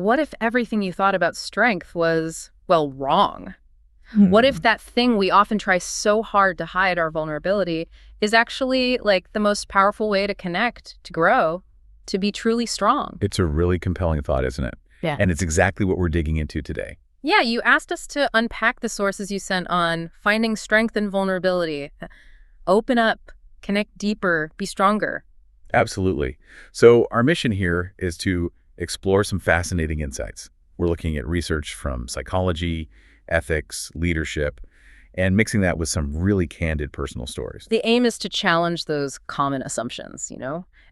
what if everything you thought about strength was, well, wrong? What if Hmm. that thing we often try so hard to hide, our vulnerability, is actually like the most powerful way to connect, to grow, to be truly strong? It's a really compelling thought, isn't it? Yeah. And it's exactly what we're digging into today. Yeah, you asked us to unpack the sources you sent on finding strength and vulnerability. Open up, connect deeper, be stronger. Absolutely. So our mission here is to explore some fascinating insights. We're looking at research from psychology, ethics, leadership, and mixing that with some really candid personal stories. The aim is to challenge those common assumptions,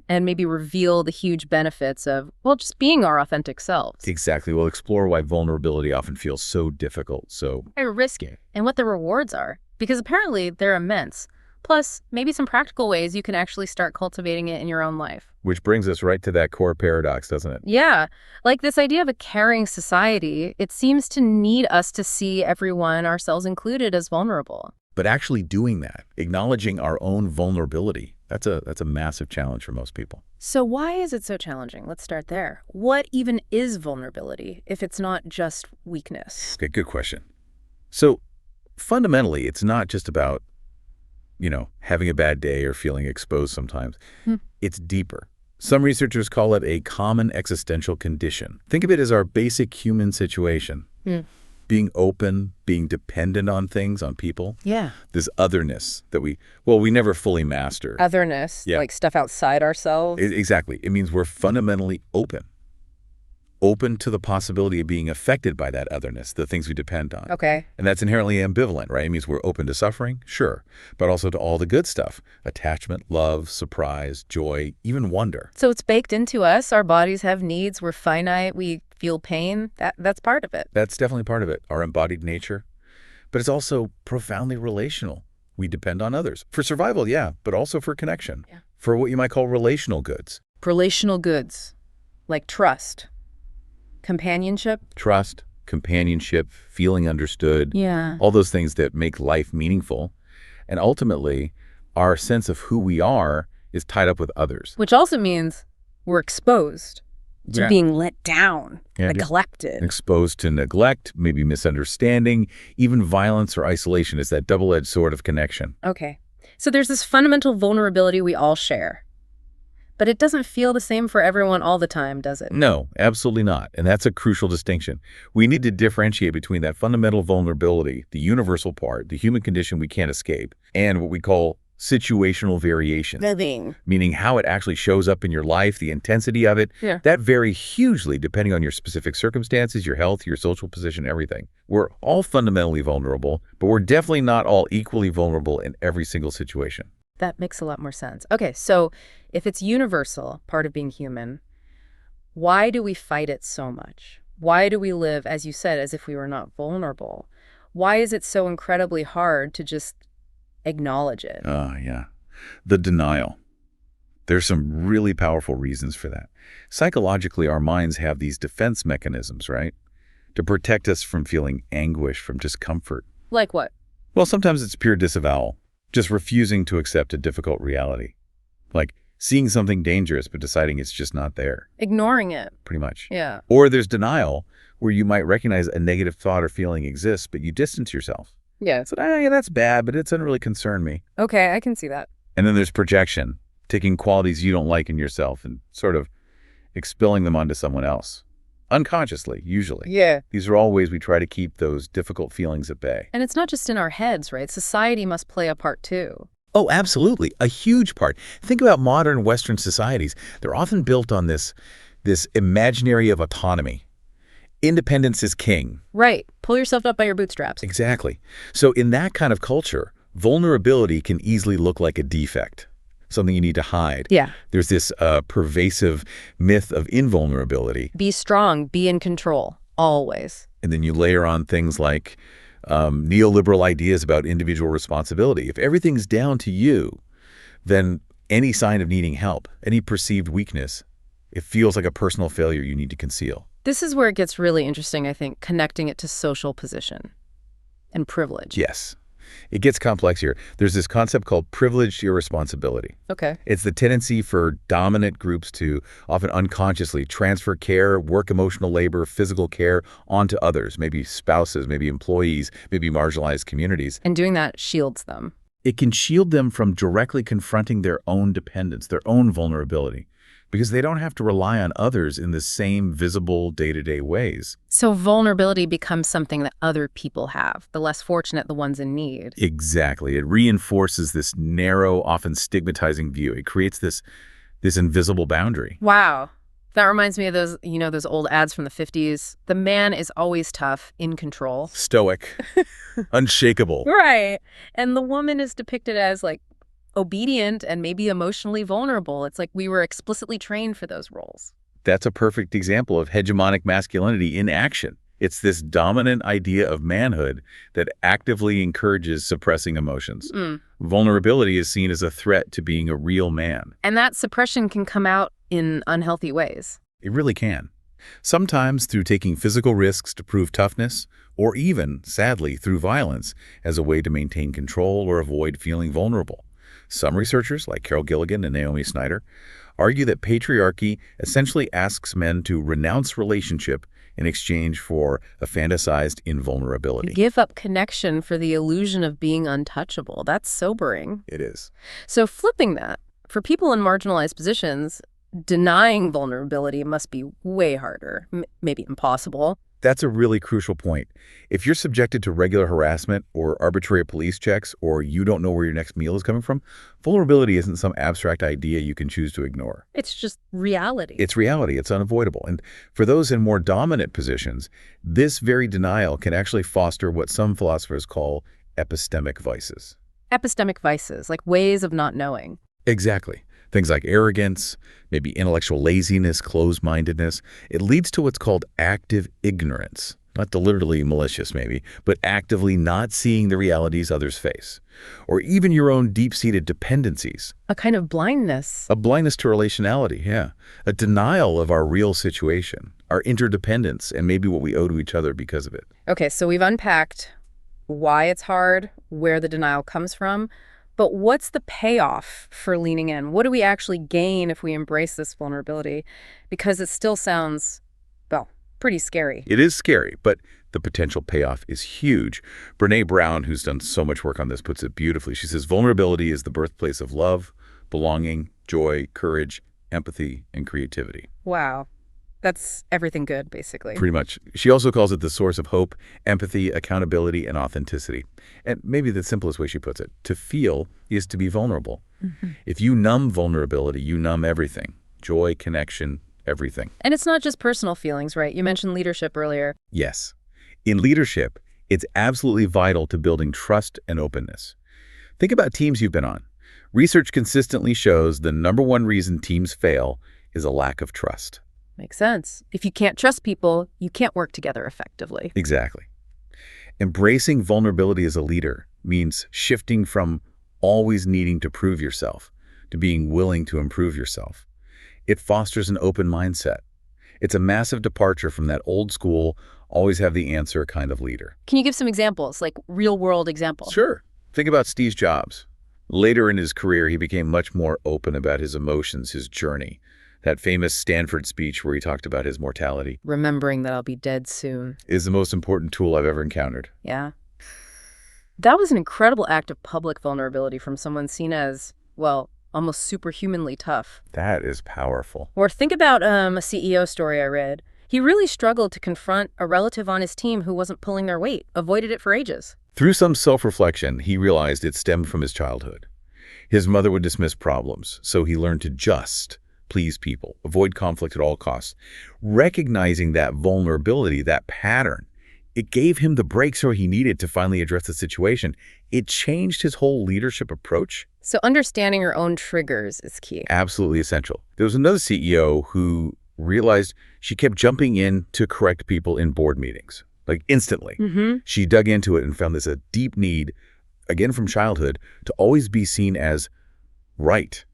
and maybe reveal the huge benefits of, well, just being our authentic selves. Exactly. We'll explore why vulnerability often feels so difficult, so Risky. And what the rewards are, because apparently they're immense. Plus, maybe some practical ways you can actually start cultivating it in your own life. which brings us right to that core paradox, doesn't it? Yeah, like this idea of a caring society, it seems to need us to see everyone, ourselves included, as vulnerable. But actually doing that, acknowledging our own vulnerability, that's a massive challenge for most people. So why is it so challenging? Let's start there. What even is vulnerability if it's not just weakness? Okay, good question. So fundamentally, it's not just about, having a bad day or feeling exposed sometimes. It's deeper. Some researchers call it a common existential condition. Think of it as our basic human situation. Being open, being dependent on things, on people. Yeah. This otherness that we never fully master. Otherness, Yeah. like stuff outside ourselves. Exactly. It means we're fundamentally open to the possibility of being affected by that otherness, the things we depend on. Okay. And that's inherently ambivalent, right? It means we're open to suffering, sure, but also to all the good stuff: attachment, love, surprise, joy, even wonder. So it's baked into us. Our bodies have needs. We're finite. We feel pain. That's part of it. That's definitely part of it, our embodied nature. But it's also profoundly relational. We depend on others for survival, yeah, but also for connection, for what you might call relational goods. Relational goods, like trust, companionship. Trust, companionship, feeling understood, Yeah. all those things that make life meaningful. And ultimately, our sense of who we are is tied up with others. Which also means we're exposed to Yeah. being let down, Yeah, neglected. exposed to neglect, maybe misunderstanding, even violence or isolation. Is that double-edged sword of connection. Okay. So there's this fundamental vulnerability we all share. But it doesn't feel the same for everyone all the time, does it? No, absolutely not. And that's a crucial distinction. We need to differentiate between that fundamental vulnerability, the universal part, the human condition we can't escape, and what we call situational variation, meaning how it actually shows up in your life, the intensity of it. Yeah. That vary hugely depending on your specific circumstances, your health, your social position, everything. We're all fundamentally vulnerable, but we're definitely not all equally vulnerable in every single situation. That makes a lot more sense. Okay, so if it's universal, part of being human, why do we fight it so much? Why do we live, as you said, as if we were not vulnerable? Why is it so incredibly hard to just acknowledge it? Yeah. The denial. There's some really powerful reasons for that. Psychologically, our minds have these defense mechanisms, right? To protect us from feeling anguish, from discomfort. Like what? Well, sometimes it's pure disavowal, just refusing to accept a difficult reality. Like seeing something dangerous but deciding it's just not there, Ignoring it. pretty much. Yeah. Or there's denial, where you might recognize a negative thought or feeling exists, but you distance yourself. Yeah. So, yeah, that's bad, but it doesn't really concern me. Okay, I can see that. And then there's projection, taking qualities you don't like in yourself and sort of expelling them onto someone else. Unconsciously, usually. Yeah. These are all ways we try to keep those difficult feelings at bay. And it's not just in our heads, right? Society must play a part too. Oh, absolutely. A huge part. Think about modern Western societies. They're often built on this imaginary of autonomy. Independence is king. Right. Pull yourself up by your bootstraps. Exactly. So in that kind of culture, vulnerability can easily look like a defect, something you need to hide. Yeah. There's this pervasive myth of invulnerability. Be strong, be in control, always. And then you layer on things like neoliberal ideas about individual responsibility. If everything's down to you, then any sign of needing help, any perceived weakness, it feels like a personal failure you need to conceal. This is where it gets really interesting, I think, connecting it to social position and privilege. Yes. It gets complex here. There's this concept called privileged irresponsibility. Okay. It's the tendency for dominant groups to often unconsciously transfer care, work emotional labor, physical care onto others, maybe spouses, maybe employees, maybe marginalized communities. And doing that shields them. It can shield them from directly confronting their own dependence, their own vulnerability, because they don't have to rely on others in the same visible day-to-day ways. So vulnerability becomes something that other people have, the less fortunate, the ones in need. Exactly. It reinforces this narrow, often stigmatizing view. It creates this invisible boundary. Wow. That reminds me of those old ads from the 50s. The man is always tough, in control. Stoic, unshakable. Right. And the woman is depicted as like obedient and maybe emotionally vulnerable. It's like we were explicitly trained for those roles. That's a perfect example of hegemonic masculinity in action. It's this dominant idea of manhood that actively encourages suppressing emotions. Vulnerability is seen as a threat to being a real man. And that suppression can come out in unhealthy ways. It really can. Sometimes through taking physical risks to prove toughness, or even, sadly, through violence as a way to maintain control or avoid feeling vulnerable. Some researchers, like Carol Gilligan and Naomi Snyder, argue that patriarchy essentially asks men to renounce relationship in exchange for a fantasized invulnerability. Give up connection for the illusion of being untouchable. That's sobering. It is. So flipping that, for people in marginalized positions, denying vulnerability must be way harder, maybe impossible. That's a really crucial point. If you're subjected to regular harassment or arbitrary police checks, or you don't know where your next meal is coming from, vulnerability isn't some abstract idea you can choose to ignore. It's just reality. It's reality. It's unavoidable. And for those in more dominant positions, this very denial can actually foster what some philosophers call epistemic vices. Epistemic vices, like ways of not knowing. Exactly. Things like arrogance, maybe intellectual laziness, closed-mindedness. It leads to what's called active ignorance. Not deliberately malicious, maybe, but actively not seeing the realities others face. Or even your own deep-seated dependencies. A kind of blindness. A blindness to relationality, yeah. A denial of our real situation, our interdependence, and maybe what we owe to each other because of it. Okay, so we've unpacked why it's hard, where the denial comes from. But what's the payoff for leaning in? What do we actually gain if we embrace this vulnerability? Because it still sounds, well, pretty scary. It is scary, but the potential payoff is huge. Brene Brown, who's done so much work on this, puts it beautifully. She says, vulnerability is the birthplace of love, belonging, joy, courage, empathy, and creativity. Wow. That's everything good, basically. Pretty much. She also calls it the source of hope, empathy, accountability, and authenticity. And maybe the simplest way she puts it, to feel is to be vulnerable. If you numb vulnerability, you numb everything. Joy, connection, everything. And it's not just personal feelings, right? You mentioned leadership earlier. Yes. In leadership, it's absolutely vital to building trust and openness. Think about teams you've been on. Research consistently shows the #1 reason teams fail is a lack of trust. Makes sense. If you can't trust people, you can't work together effectively. Exactly. Embracing vulnerability as a leader means shifting from always needing to prove yourself to being willing to improve yourself. It fosters an open mindset. It's a massive departure from that old school, always have the answer kind of leader. Can you give some examples, like real-world examples? Sure. Think about Steve Jobs. Later in his career, he became much more open about his emotions, his journey. That famous Stanford speech where he talked about his mortality. Remembering that I'll be dead soon. Is the most important tool I've ever encountered. Yeah. That was an incredible act of public vulnerability from someone seen as, well, almost superhumanly tough. That is powerful. Or think about a CEO story I read. He really struggled to confront a relative on his team who wasn't pulling their weight, avoided it for ages. Through some self-reflection, he realized it stemmed from his childhood. His mother would dismiss problems, so he learned to just please people, avoid conflict at all costs. Recognizing that vulnerability, that pattern, it gave him the breakthrough he needed to finally address the situation. It changed his whole leadership approach. So understanding your own triggers is key. Absolutely essential. There was another CEO who realized she kept jumping in to correct people in board meetings, like instantly. She dug into it and found this a deep need, again from childhood, to always be seen as right.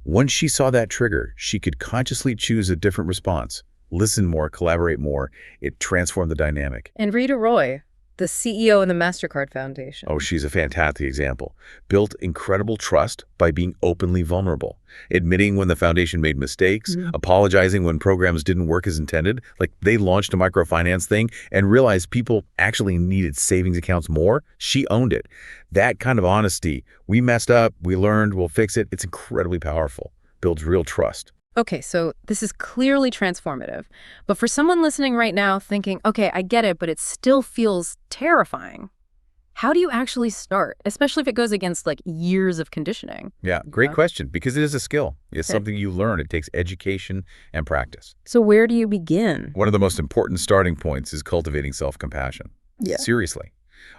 Once she saw that trigger, she could consciously choose a different response, listen more, collaborate more. It transformed the dynamic. And Rita Roy, the CEO of the MasterCard Foundation. Oh, she's a fantastic example. Built incredible trust by being openly vulnerable, admitting when the foundation made mistakes, apologizing when programs didn't work as intended. Like they launched a microfinance thing and realized people actually needed savings accounts more. She owned it. That kind of honesty, we messed up, we learned, we'll fix it. It's incredibly powerful. Builds real trust. Okay, so this is clearly transformative. But for someone listening right now thinking, okay, I get it, but it still feels terrifying. How do you actually start, especially if it goes against like years of conditioning? Yeah, great question, because it is a skill. It's something you learn. It takes education and practice. So where do you begin? One of the most important starting points is cultivating self-compassion. Yeah. Seriously.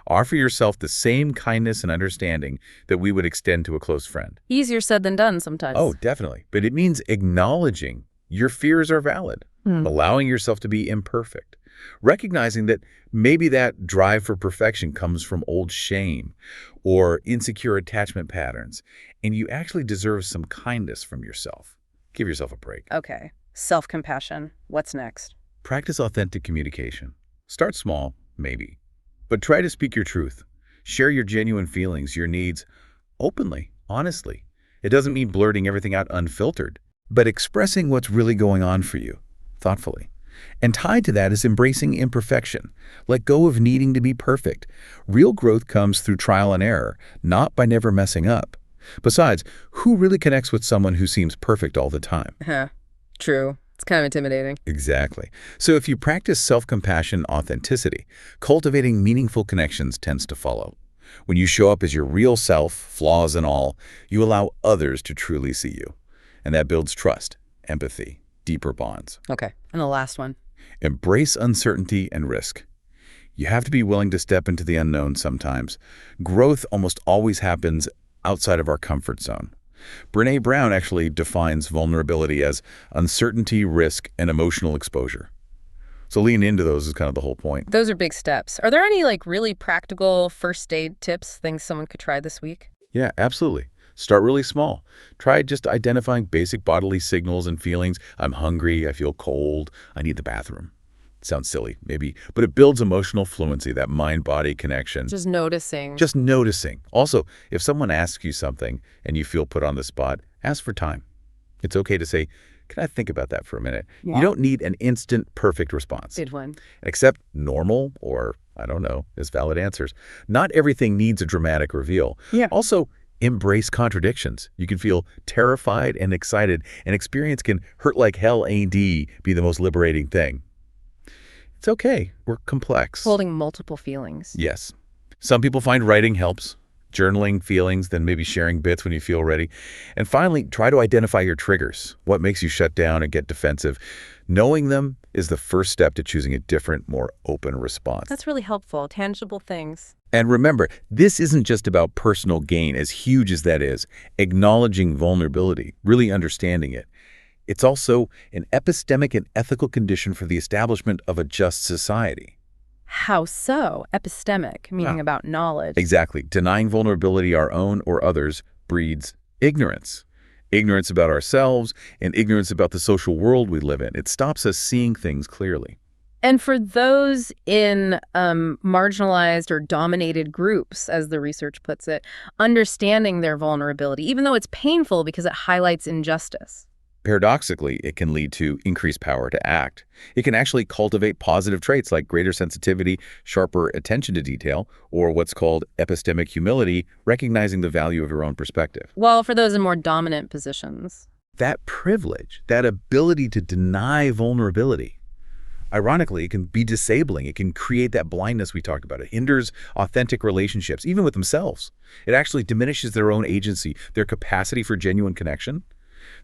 Offer yourself the same kindness and understanding that we would extend to a close friend. Easier said than done sometimes. Oh, definitely. But it means acknowledging your fears are valid, allowing yourself to be imperfect, recognizing that maybe that drive for perfection comes from old shame or insecure attachment patterns, and you actually deserve some kindness from yourself. Give yourself a break. Okay. Self-compassion. What's next? Practice authentic communication. Start small, maybe, but try to speak your truth. Share your genuine feelings, your needs, openly, honestly. It doesn't mean blurting everything out unfiltered, but expressing what's really going on for you, thoughtfully. And tied to that is embracing imperfection. Let go of needing to be perfect. Real growth comes through trial and error, not by never messing up. Besides, who really connects with someone who seems perfect all the time? True. It's kind of intimidating. Exactly. So if you practice self-compassion, authenticity, cultivating meaningful connections tends to follow. When you show up as your real self, flaws and all, you allow others to truly see you. And that builds trust, empathy, deeper bonds. Okay. And the last one. Embrace uncertainty and risk. You have to be willing to step into the unknown sometimes. Growth almost always happens outside of our comfort zone. Brené Brown actually defines vulnerability as uncertainty, risk, and emotional exposure. So lean into those is kind of the whole point. Those are big steps. Are there any like really practical first aid tips, things someone could try this week? Yeah, absolutely. Start really small. Try just identifying basic bodily signals and feelings. I'm hungry, I feel cold, I need the bathroom. Sounds silly, maybe, but it builds emotional fluency, that mind-body connection. Just noticing. Just noticing. Also, if someone asks you something and you feel put on the spot, ask for time. It's okay to say, can I think about that for a minute? Yeah. You don't need an instant, perfect response. Good one. Accept normal or, I don't know, as valid answers. Not everything needs a dramatic reveal. Yeah. Also, embrace contradictions. You can feel terrified and excited. An experience can hurt like hell AD be the most liberating thing. It's okay. We're complex. Holding multiple feelings. Yes. Some people find writing helps, journaling feelings, then maybe sharing bits when you feel ready. And finally, try to identify your triggers, what makes you shut down and get defensive. Knowing them is the first step to choosing a different, more open response. That's really helpful. Tangible things. And remember, this isn't just about personal gain, as huge as that is. Acknowledging vulnerability, really understanding it. It's also an epistemic and ethical condition for the establishment of a just society. How so? Epistemic, meaning about knowledge. Exactly. Denying vulnerability, our own or others, breeds ignorance. Ignorance about ourselves and ignorance about the social world we live in. It stops us seeing things clearly. And for those in marginalized or dominated groups, as the research puts it, understanding their vulnerability, even though it's painful because it highlights injustice. Paradoxically, it can lead to increased power to act. It can actually cultivate positive traits like greater sensitivity, sharper attention to detail, or what's called epistemic humility, recognizing the value of your own perspective. Well, for those in more dominant positions. That privilege, that ability to deny vulnerability, ironically, it can be disabling. It can create that blindness we talked about. It hinders authentic relationships, even with themselves. It actually diminishes their own agency, their capacity for genuine connection.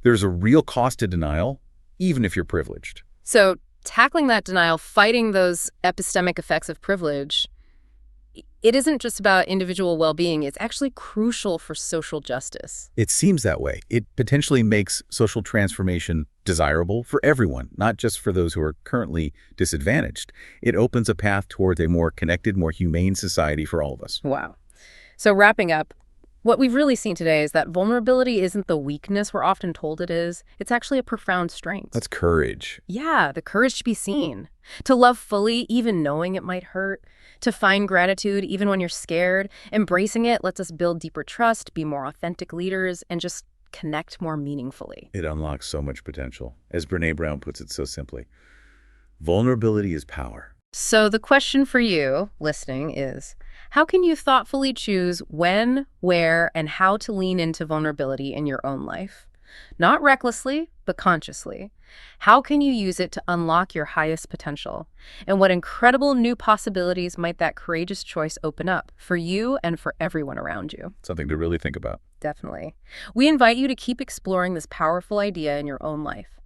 There's a real cost to denial, even if you're privileged. So tackling that denial, fighting those epistemic effects of privilege, it isn't just about individual well-being. It's actually crucial for social justice. It seems that way. It potentially makes social transformation desirable for everyone, not just for those who are currently disadvantaged. It opens a path towards a more connected, more humane society for all of us. Wow. So wrapping up, What we've really seen today is that vulnerability isn't the weakness we're often told it is. It's actually a profound strength. That's courage. Yeah, the courage to be seen, to love fully, even knowing it might hurt, to find gratitude even when you're scared. Embracing it lets us build deeper trust, be more authentic leaders, and just connect more meaningfully. It unlocks so much potential. As Brene Brown puts it so simply, vulnerability is power. So the question for you, listening, is how can you thoughtfully choose when, where, and how to lean into vulnerability in your own life? Not recklessly, but consciously. How can you use it to unlock your highest potential? And what incredible new possibilities might that courageous choice open up for you and for everyone around you? Something to really think about. Definitely. We invite you to keep exploring this powerful idea in your own life.